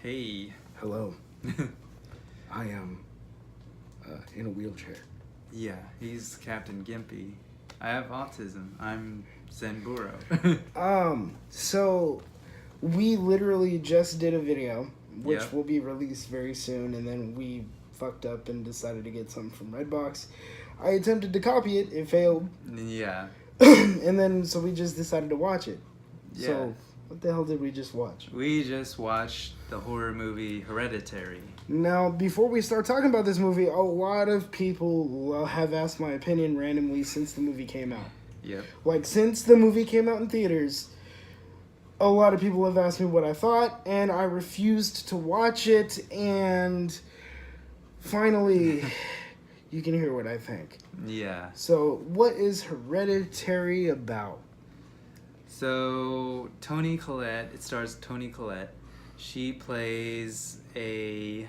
Hey. Hello. I am in a wheelchair. Yeah, he's Captain Gimpy. I have autism. I'm Zenburo. So we literally just did a video, which Yep. will be released very soon, and then we fucked up and decided to get something from Redbox. I attempted to copy it, it failed, Yeah. and then so we just decided to watch it. Yeah. So what the hell did we just watch? We just watched the horror movie Hereditary. Now, before we start talking about this movie, a lot of people have asked my opinion randomly since the movie came out. Yep. Like, since the movie came out in theaters, a lot of people have asked me what I thought, and I refused to watch it, and finally, you can hear what I think. Yeah. So, what is Hereditary about? So, Toni Collette, it stars Toni Collette. She plays a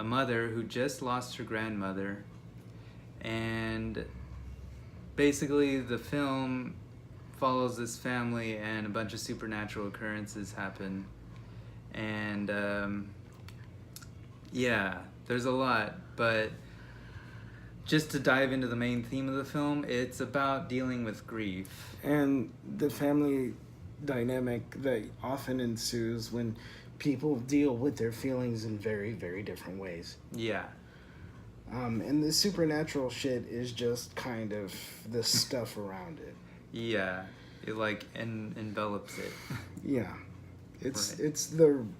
mother who just lost her grandmother, and basically the film follows this family and a bunch of supernatural occurrences happen, and yeah, there's a lot, but just to dive into the main theme of the film, it's about dealing with grief. And the family dynamic that often ensues when people deal with their feelings in very, very different ways. Yeah. And the supernatural shit is just kind of the stuff around it. Yeah, it like envelops it. Yeah, it's Right.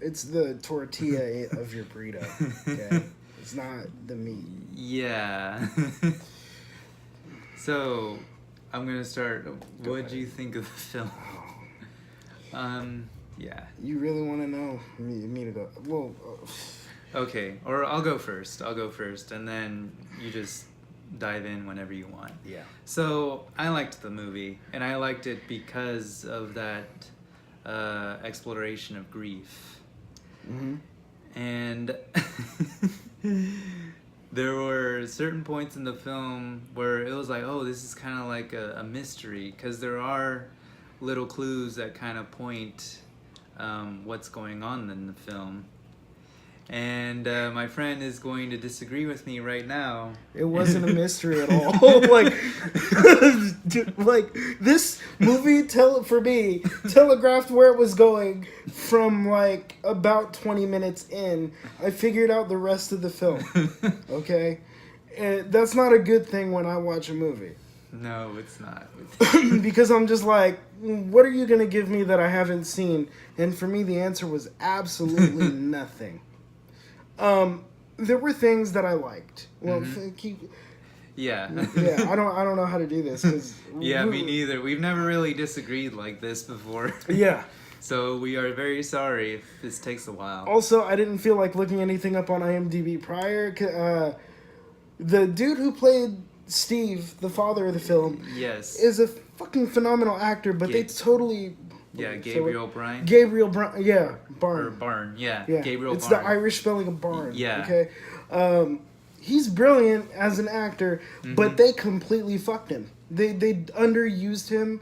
it's the tortilla of your burrito. Okay, it's not the meat. Yeah. So, I'm gonna start. Go What do you ahead. think of the film? Yeah. You really want to know me to go? Well, Okay, or I'll go first, and then you just dive in whenever you want. yeah. So, I liked the movie, and I liked it because of that exploration of grief. Mm-hmm. And there were certain points in the film where it was like, oh, this is kind of like a mystery, because there are little clues that kind of point what's going on in the film. And my friend is going to disagree with me right now. It wasn't a mystery at all. like, dude, like this movie telegraphed where it was going from like about 20 minutes in. I figured out the rest of the film. Okay, and that's not a good thing when I watch a movie. No, it's not. Because I'm just like, what are you gonna give me that I haven't seen? And for me, the answer was absolutely nothing. There were things that I liked. Well, Yeah. yeah, I don't know how to do this. 'Cause Yeah, me neither. We've never really disagreed like this before. Yeah. So we are very sorry if this takes a while. Also, I didn't feel like looking anything up on IMDb prior. The dude who played Steve, the father of the film, Yes. is a fucking phenomenal actor, but they totally... Yeah, Gabriel Byrne. Gabriel Byrne, yeah, Or Byrne. Barn, yeah. Yeah, Gabriel it's Byrne. the Irish spelling of Barn. Yeah. Okay, he's brilliant as an actor, but they completely fucked him. They underused him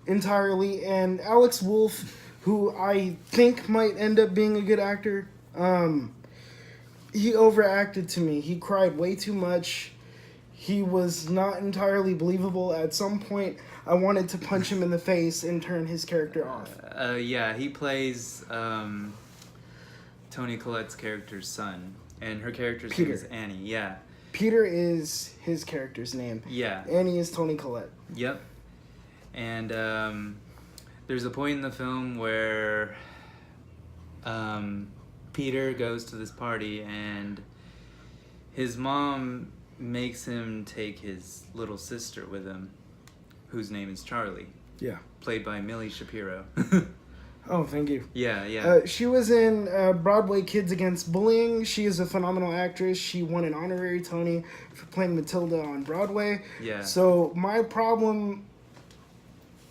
entirely, and Alex Wolff, who I think might end up being a good actor, he overacted to me. He cried way too much. He was not entirely believable. At some point, I wanted to punch him in the face and turn his character off. Yeah, he plays Toni Collette's character's son, and her character's name Peter. is Annie. Yeah. Peter is his character's name. Yeah. Annie is Toni Collette. Yep. And there's a point in the film where Peter goes to this party, and his mom makes him take his little sister with him, whose name is Charlie, Yeah. played by Millie Shapiro. Oh, thank you. Yeah. She was in Broadway Kids Against Bullying. She is a phenomenal actress. She won an honorary Tony for playing Matilda on Broadway. Yeah. So my problem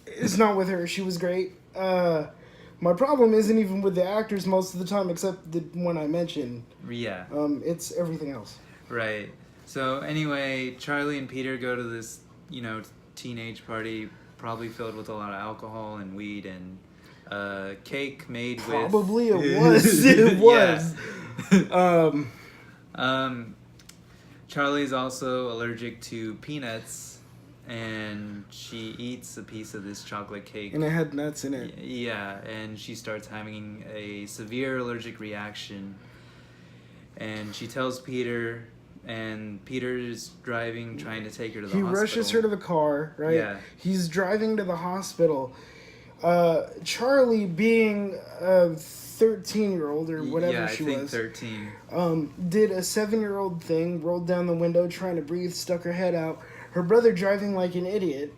is not with her. She was great. My problem isn't even with the actors most of the time, except the one I mentioned. Yeah. It's everything else. Right. So anyway, Charlie and Peter go to this, teenage party, probably filled with a lot of alcohol and weed and cake made Probably with... it was. It was. Charlie's also allergic to peanuts, and she eats a piece of this chocolate cake. And it had nuts in it. Yeah, and she starts having a severe allergic reaction. And she tells Peter, and Peter's driving, trying to take her to the hospital. He rushes her to the car, right? Yeah. He's driving to the hospital. Charlie, being a 13-year-old or whatever she was. Yeah, I think 13. Did a 7-year-old thing, rolled down the window trying to breathe, stuck her head out. Her brother, driving like an idiot,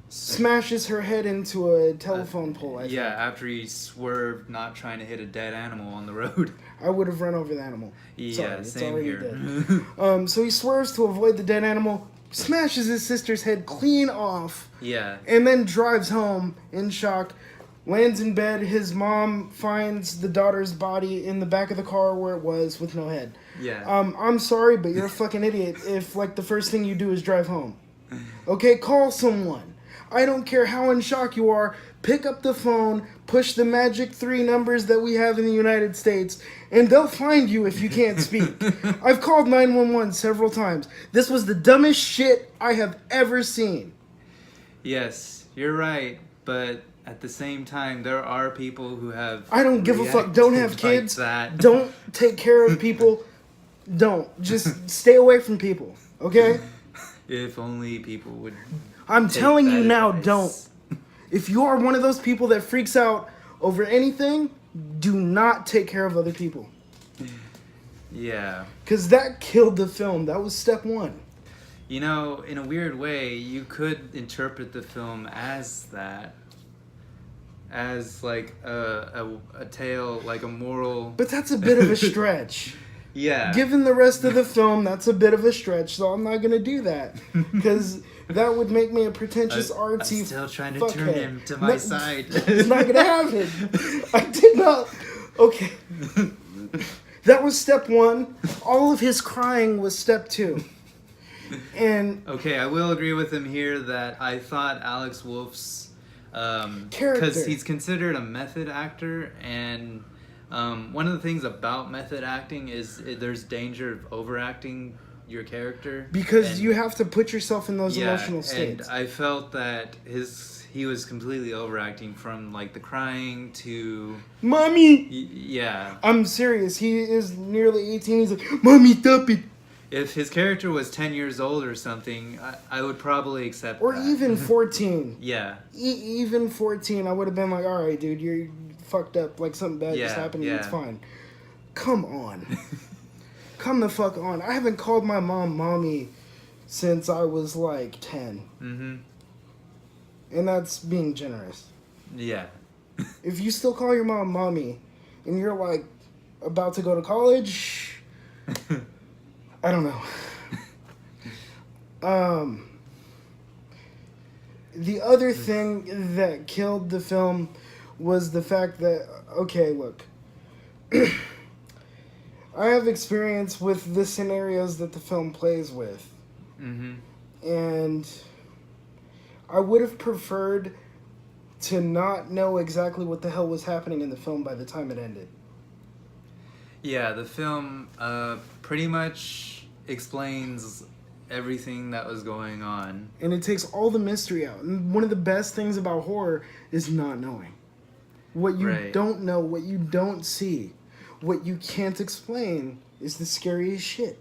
smashes her head into a telephone pole, I think. Yeah, after he swerved, not trying to hit a dead animal on the road. I would have run over the animal. Yeah, same here. Dead. So he swerves to avoid the dead animal, smashes his sister's head clean off. Yeah. And then drives home in shock, lands in bed. His mom finds the daughter's body in the back of the car where it was with no head. Yeah. I'm sorry, but you're a fucking idiot if, like, the first thing you do is drive home. Okay, call someone. I don't care how in shock you are. Pick up the phone, push the magic 3 numbers that we have in the United States, and they'll find you if you can't speak. I've called 911 several times. This was the dumbest shit I have ever seen. Yes, you're right, but at the same time, there are people who have... I don't give a fuck. Don't have kids. That. Don't take care of people. Don't. Just stay away from people, okay? If only people would... I'm telling you now, advice. don't. If you are one of those people that freaks out over anything, do not take care of other people. Yeah. Because that killed the film. That was step 1. You know, in a weird way, you could interpret the film as that. As, like, a tale, like a moral... But that's a bit of a stretch. Yeah. Given the rest of the film, that's a bit of a stretch, so I'm not going to do that. Because that would make me a pretentious, artsy I'm still trying to fuckhead. turn him to my side. It's not going to happen. I did not... Okay. That was step 1. All of his crying was step 2. And... Okay, I will agree with him here that I thought Alex Wolff's... character. Because he's considered a method actor, and... one of the things about method acting is there's danger of overacting your character. Because you have to put yourself in those emotional states. And I felt that he was completely overacting from, like, the crying to... Mommy! Yeah. I'm serious. He is nearly 18. He's like, Mommy, stop it! If his character was 10 years old or something, I would probably accept or that. Or even 14. Yeah. Even 14, I would have been like, alright, dude, you're fucked up. Like, something bad just happened to you. It's fine. Come on. Come the fuck on. I haven't called my mom Mommy since I was, like, 10. Mm-hmm. And that's being generous. Yeah. If you still call your mom Mommy and you're, like, about to go to college... I don't know. The other thing that killed the film was the fact that, okay, look. I have experience with the scenarios that the film plays with. Mm-hmm. And I would have preferred to not know exactly what the hell was happening in the film by the time it ended. Yeah, the film pretty much explains everything that was going on. And it takes all the mystery out. And one of the best things about horror is not knowing. What you don't know, what you don't see, what you can't explain is the scariest shit.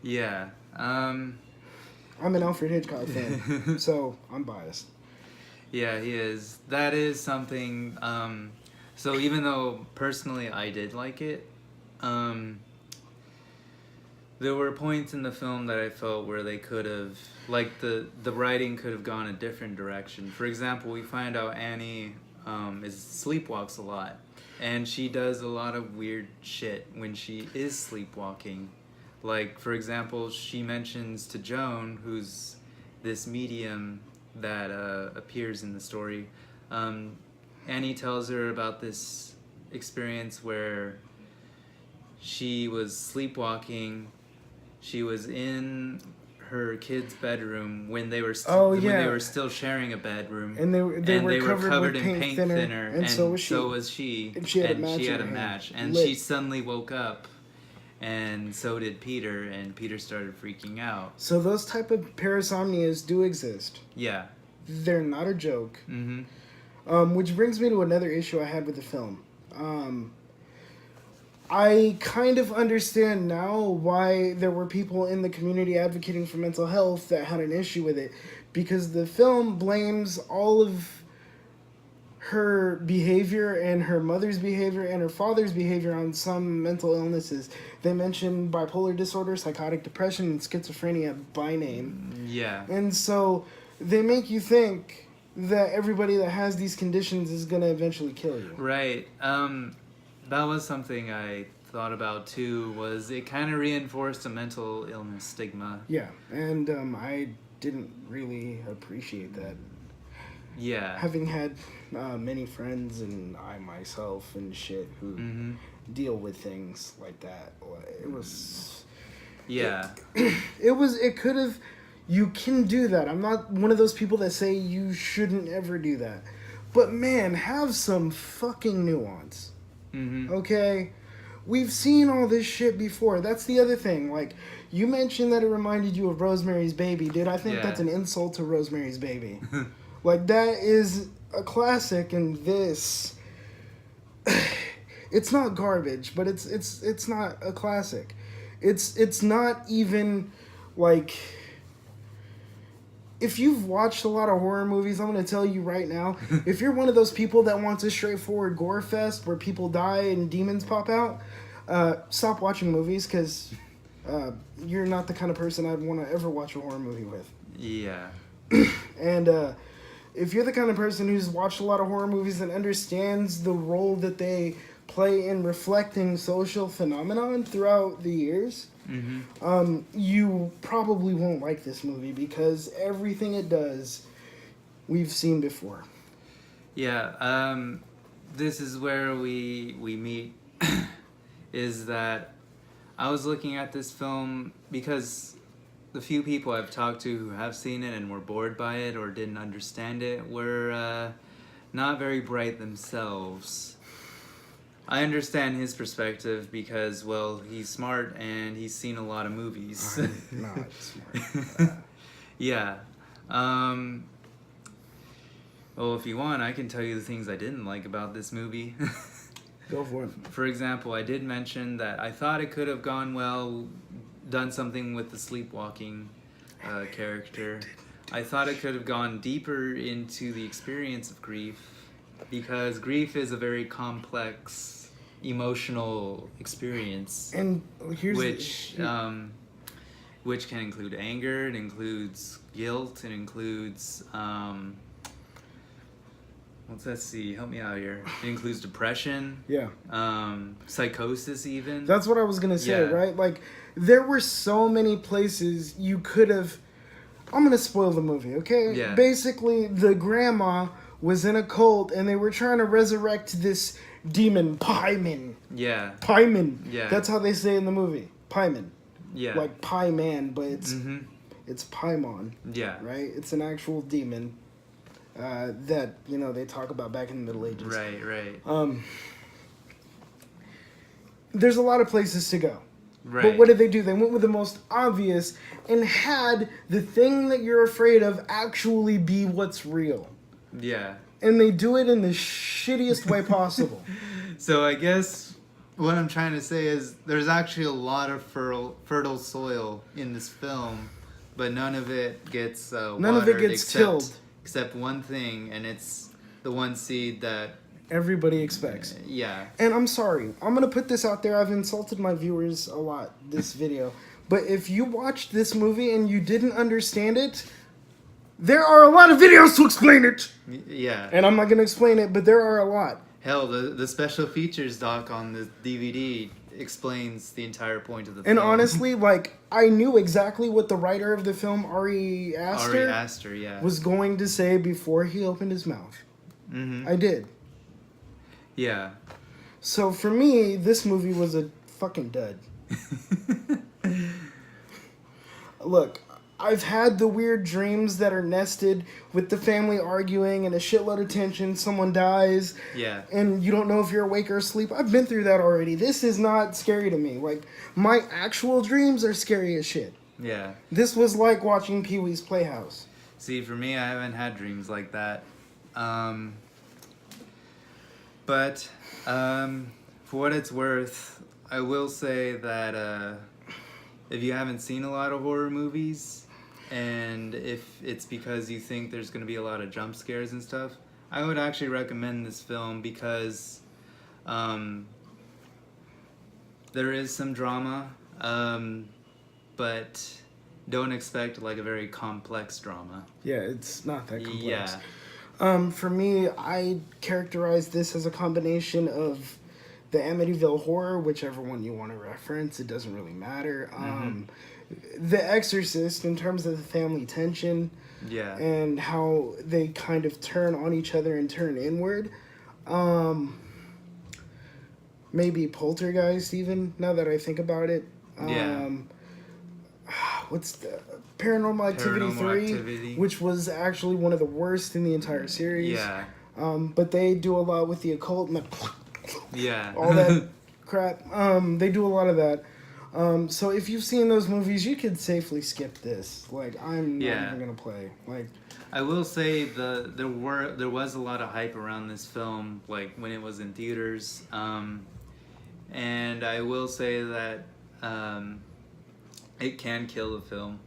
Yeah. I'm an Alfred Hitchcock fan, so I'm biased. Yeah, he is. That is something... So even though personally I did like it, there were points in the film that I felt where they could have, like the writing could have gone a different direction. For example, we find out Annie sleepwalks a lot, and she does a lot of weird shit when she is sleepwalking. Like, for example, she mentions to Joan, who's this medium that appears in the story, Annie tells her about this experience where she was sleepwalking. She was in her kid's bedroom when they were Oh, yeah. when they were still sharing a bedroom, And they were covered with in paint thinner, and so was she. And she had a match. She had in a her match, hand. and Lit. she suddenly woke up, and so did Peter, and Peter started freaking out. So those type of parasomnias do exist. Yeah. They're not a joke. Mm-hmm. Which brings me to another issue I had with the film. I kind of understand now why there were people in the community advocating for mental health that had an issue with it. Because the film blames all of her behavior and her mother's behavior and her father's behavior on some mental illnesses. They mention bipolar disorder, psychotic depression, and schizophrenia by name. Yeah. And so they make you think that everybody that has these conditions is going to eventually kill you. Right. That was something I thought about too, was it kind of reinforced a mental illness stigma. Yeah, and I didn't really appreciate that. Yeah. Having had many friends and I myself and shit who deal with things like that, it was... Yeah. It could have... You can do that. I'm not one of those people that say you shouldn't ever do that. But man, have some fucking nuance. Okay? We've seen all this shit before. That's the other thing. Like, you mentioned that it reminded you of Rosemary's Baby. Dude, I think that's an insult to Rosemary's Baby. Like, that is a classic, and this... It's not garbage, but it's not a classic. It's not even, like... If you've watched a lot of horror movies, I'm going to tell you right now, if you're one of those people that wants a straightforward gore fest where people die and demons pop out, stop watching movies, because you're not the kind of person I'd want to ever watch a horror movie with. Yeah. And if you're the kind of person who's watched a lot of horror movies and understands the role that they play in reflecting social phenomenon throughout the years... you probably won't like this movie because everything it does, we've seen before. Yeah, this is where we meet, is that I was looking at this film because the few people I've talked to who have seen it and were bored by it or didn't understand it were not very bright themselves. I understand his perspective because, well, he's smart and he's seen a lot of movies. I'm not smart. Yeah. Well, if you want, I can tell you the things I didn't like about this movie. Go for it. For example, I did mention that I thought it could have gone well, done something with the sleepwalking character. I thought it could have gone deeper into the experience of grief. Because grief is a very complex emotional experience, and here's which can include anger, it includes guilt, it includes let's see, help me out here. It includes depression, psychosis, even. That's what I was gonna say, right? Like, there were so many places you could have. I'm gonna spoil the movie, okay? Yeah. Basically, the grandma was in a cult, and they were trying to resurrect this demon, Pieman. Yeah. Pieman. Yeah. That's how they say in the movie. Pieman. Yeah. Like Pie Man, but it's Paimon. Yeah. Right? It's an actual demon that, they talk about back in the Middle Ages. Right. There's a lot of places to go. Right. But what did they do? They went with the most obvious and had the thing that you're afraid of actually be what's real. Yeah. And they do it in the shittiest way possible. So I guess what I'm trying to say is there's actually a lot of fertile soil in this film, but none of it gets tilled. Except one thing, and it's the one seed that everybody expects. Yeah. And I'm sorry. I'm going to put this out there. I've insulted my viewers a lot this video. But if you watched this movie and you didn't understand it, there are a lot of videos to explain it. Yeah. And I'm not going to explain it, but there are a lot. Hell, the special features doc on the DVD explains the entire point of the and film. And honestly, I knew exactly what the writer of the film, Ari Aster, was going to say before he opened his mouth. Mm-hmm. I did. Yeah. So for me, this movie was a fucking dud. Look, I've had the weird dreams that are nested with the family arguing and a shitload of tension. Someone dies. Yeah. And you don't know if you're awake or asleep. I've been through that already. This is not scary to me. Like, my actual dreams are scary as shit. Yeah. This was like watching Pee-wee's Playhouse. See, for me, I haven't had dreams like that. But for what it's worth, I will say that if you haven't seen a lot of horror movies, and if it's because you think there's going to be a lot of jump scares and stuff, I would actually recommend this film because there is some drama, but don't expect like a very complex drama. Yeah, it's not that complex. Yeah. For me, I characterize this as a combination of the Amityville Horror, whichever one you want to reference, it doesn't really matter. The Exorcist, in terms of the family tension, Yeah. and how they kind of turn on each other and turn inward. Maybe Poltergeist, even, now that I think about it. Yeah. What's the Paranormal Activity Paranormal 3, Activity. which was actually one of the worst in the entire series. Yeah. But they do a lot with the occult and Yeah. all that crap. They do a lot of that. So if you've seen those movies, you could safely skip this. Like, I'm not Yeah. even gonna play. Like, I will say there was a lot of hype around this film, like when it was in theaters, and I will say that it can kill a film.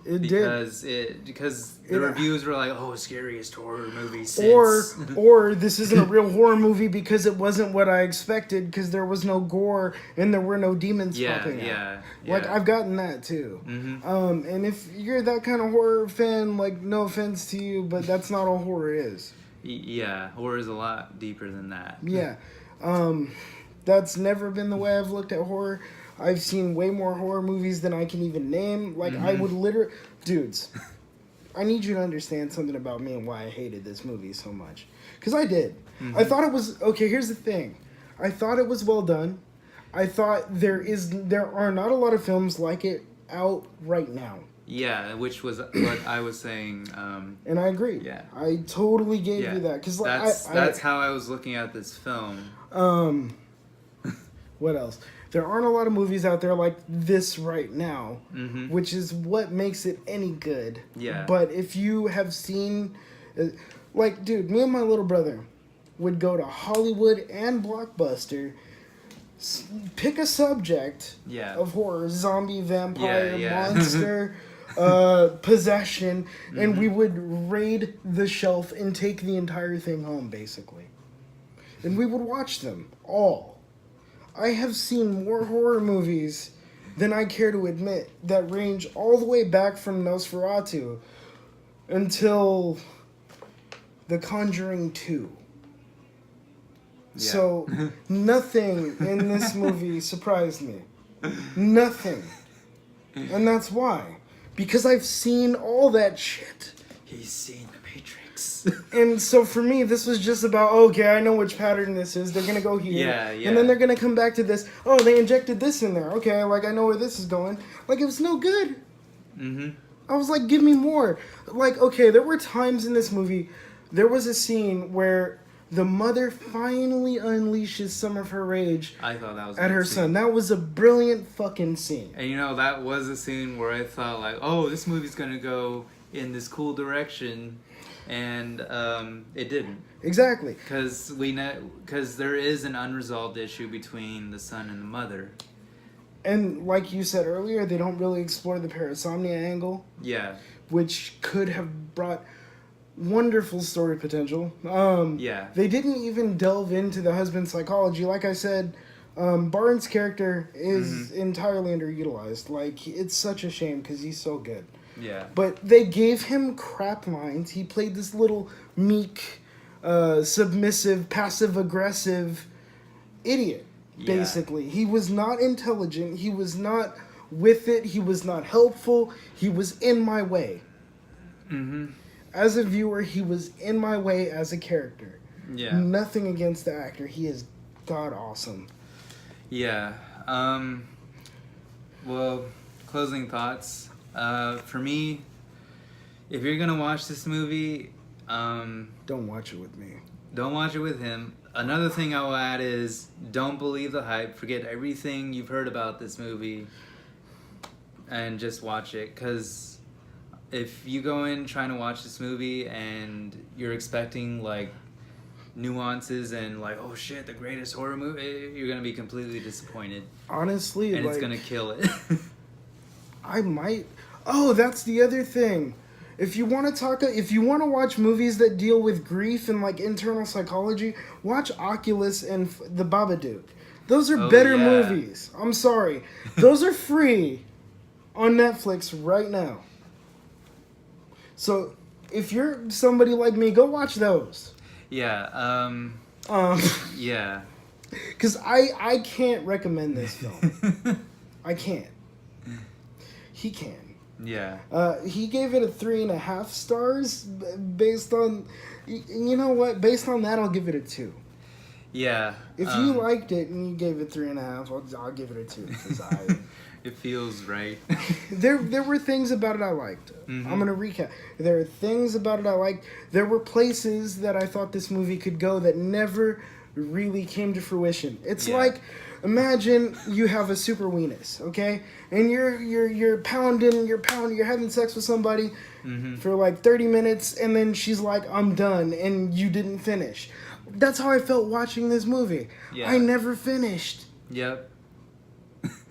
it Because did. because the reviews were like, oh, scariest horror movie since. Or this isn't a real horror movie because it wasn't what I expected because there was no gore and there were no demons popping out. Like, I've gotten that too. Mm-hmm. And if you're that kind of horror fan, like, no offense to you, but that's not all horror is. Yeah, horror is a lot deeper than that. Yeah. That's never been the way I've looked at horror. I've seen way more horror movies than I can even name. Like, I would literally... Dudes, I need you to understand something about me and why I hated this movie so much. Because I did. I thought it was... Okay, here's the thing. I thought it was well done. I thought there are not a lot of films like it out right now. Yeah, which was what I was saying. And I agree. Yeah. I totally gave you that. Cause, like, that's how I was looking at this film. What else? There aren't a lot of movies out there like this right now, which is what makes it any good. Yeah. But if you have seen... Like, dude, me and my little brother would go to Hollywood and Blockbuster, pick a subject of horror, zombie, vampire, monster, possession, and we would raid the shelf and take the entire thing home, basically. And we would watch them all. I have seen more horror movies than I care to admit that range all the way back from Nosferatu until The Conjuring 2. Yeah. So, nothing in this movie surprised me. Nothing. And that's why. Because I've seen all that shit. He's seen the Matrix. And so for me, this was just about, okay, I know which pattern this is. They're going to go here. Yeah. And then they're going to come back to this. Oh, they injected this in there. Okay, like, I know where this is going. Like, it was no good. I was like, give me more. Like, okay, there were times in this movie, there was a scene where the mother finally unleashes some of her rage I thought that was at her son. That was a brilliant fucking scene. And, you know, that was a scene where I thought, like, oh, this movie's going to go in this cool direction. And it didn't. Exactly. Because there is an unresolved issue between the son and the mother. And like you said earlier, they don't really explore the parasomnia angle. Yeah. Which could have brought wonderful story potential. Yeah. They didn't even delve into the husband's psychology. Like I said, Byrne's character is entirely underutilized. Like, it's such a shame because he's so good. Yeah. But they gave him crap lines. He played this little meek, submissive, passive-aggressive idiot, basically. He was not intelligent. He was not with it. He was not helpful. He was in my way. As a viewer, he was in my way as a character. Yeah. Nothing against the actor. He is god awesome. Yeah. Well, closing thoughts. For me, if you're gonna watch this movie, don't watch it with me. Don't watch it with him. Another thing I will add is don't believe the hype. Forget everything you've heard about this movie and just watch it. Because if you go in trying to watch this movie and you're expecting like nuances and like, oh shit, the greatest horror movie, you're going to be completely disappointed. Honestly, and it's going to kill it. I might. Oh, that's the other thing. If you want to watch movies that deal with grief and like internal psychology, watch Oculus and The Babadook. Those are better movies. I'm sorry. Those are free on Netflix right now. So, if you're somebody like me, go watch those. Yeah. Yeah. Because I can't recommend this film. I can't. He can. Yeah. He gave it a 3.5 stars based on, you know what? Based on that, I'll give it a 2. Yeah. If you liked it and you gave it 3.5, I'll give it a 2 because it feels right. There were things about it I liked. Mm-hmm. I'm gonna recap. There are things about it I liked. There were places that I thought this movie could go that never really came to fruition. It's like, imagine you have a super weenus, okay? And you're pounding, you're having sex with somebody for like 30 minutes, and then she's like, I'm done, and you didn't finish. That's how I felt watching this movie. Yeah. I never finished. Yep.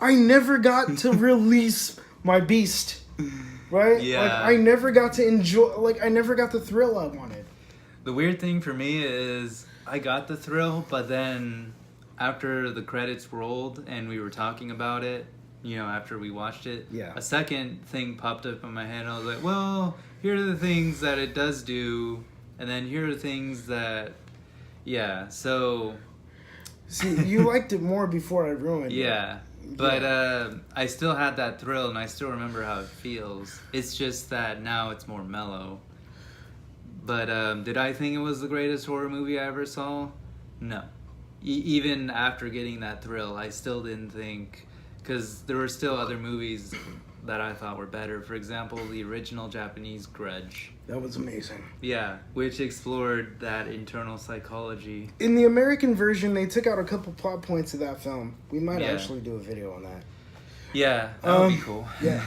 I never got to release my beast, right? Yeah. Like, I never got to enjoy, like, I never got the thrill I wanted. The weird thing for me is I got the thrill, but then after the credits rolled and we were talking about it, you know, after we watched it, a second thing popped up in my head. I was like, well, here are the things that it does do, and then here are the things that, so... See, you liked it more before I ruined it. Yeah, but I still had that thrill, and I still remember how it feels. It's just that now it's more mellow. But did I think it was the greatest horror movie I ever saw? No. Even after getting that thrill, I still didn't think... Because there were still other movies that I thought were better. For example, the original Japanese Grudge. That was amazing. Yeah, which explored that internal psychology. In the American version, they took out a couple plot points of that film. We might actually do a video on that. Yeah, that would be cool. Yeah.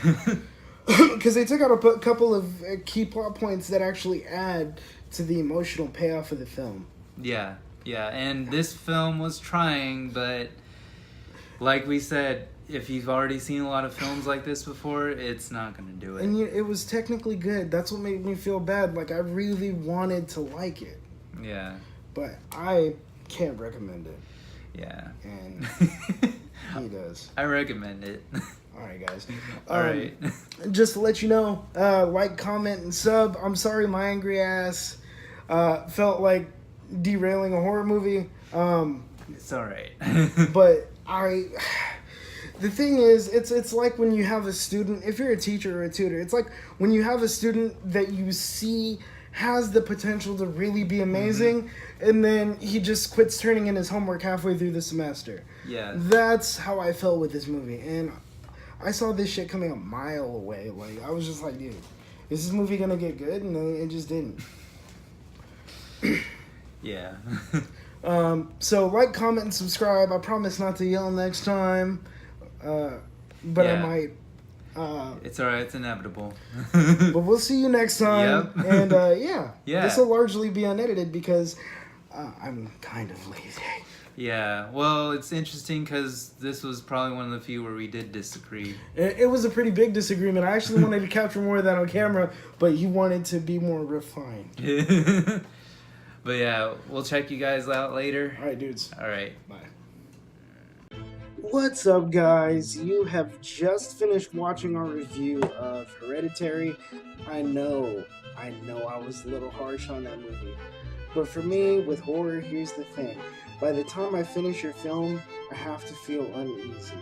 Because they took out a couple of key plot points that actually add to the emotional payoff of the film. Yeah, and this film was trying, but like we said, if you've already seen a lot of films like this before, it's not going to do it. And it was technically good. That's what made me feel bad. Like, I really wanted to like it. Yeah. But I can't recommend it. Yeah. And he does. I recommend it. All right, guys. All right. Just to let you know, like, comment, and sub. I'm sorry my angry ass felt like derailing a horror movie. It's all right. But the thing is, it's like when you have a student, if you're a teacher or a tutor, it's like when you have a student that you see has the potential to really be amazing, and then he just quits turning in his homework halfway through the semester. Yeah. That's how I felt with this movie, and I saw this shit coming a mile away. Like, I was just like, dude, is this movie gonna get good? And then it just didn't. Yeah. So like, comment, and subscribe. I promise not to yell next time. But I might. It's alright, it's inevitable. But we'll see you next time. Yep. And Yeah. This will largely be unedited because I'm kind of lazy. Yeah, well, it's interesting because this was probably one of the few where we did disagree. It was a pretty big disagreement. I actually wanted to capture more of that on camera, but you wanted to be more refined. But yeah, we'll check you guys out later. All right, dudes. All right. Bye. What's up, guys? You have just finished watching our review of Hereditary. I know I was a little harsh on that movie. But for me, with horror, here's the thing. By the time I finish your film, I have to feel uneasy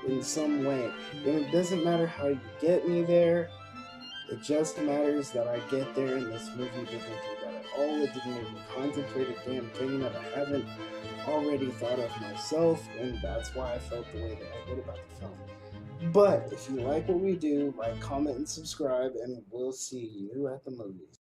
in some way. And it doesn't matter how you get me there. It just matters that I get there, and this movie didn't do that at all. It didn't make me contemplate a damn thing that I haven't already thought of myself, and that's why I felt the way that I did about the film. But if you like what we do, like, comment, and subscribe, and we'll see you at the movies.